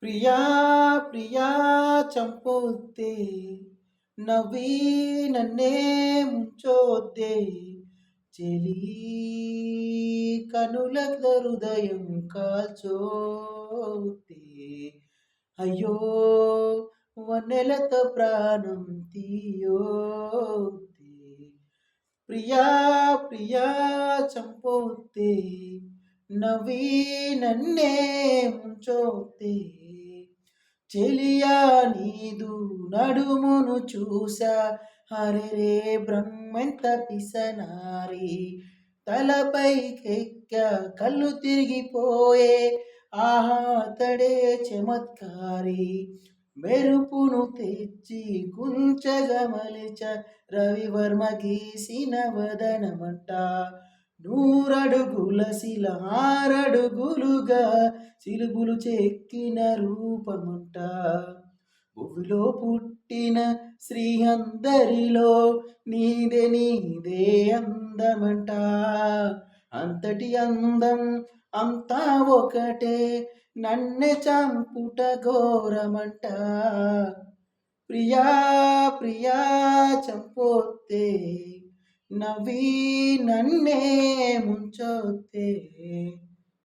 ప్రియా ప్రియా చంపొద్దే నవ్వి నన్నే ముంచొద్దే చెలి కనుల హృదయం కాల్చొద్దే అయ్యో వన్నెలతో ప్రాణం తీయొద్దే ప్రియా ప్రియా చంపొద్దే నవ్వి నన్నే ముంచొద్దే చెలియా నీదు నడుమును చూసా హరిరే బ్రహ్మెంత పిసనారి తలపైకెక్క కళ్ళు తిరిగిపోయే ఆహా అతడే చమత్కారి మెరుపును తెచ్చి కుంచగా మలిచ రవివర్మ గీసిన వదనమంట నూరడుగుల శిల ఆరడుగులుగా సిలుబులు చెక్కిన రూపమంట భూమిలో పుట్టిన శ్రీ అందరిలో నీదే అందమంట అంతటి అందం అంతా ఒకటే నన్నే చంపుట ఘోరమంట ప్రియా ప్రియా చంపొద్దే నవ్వి నన్నే ముంచొద్దే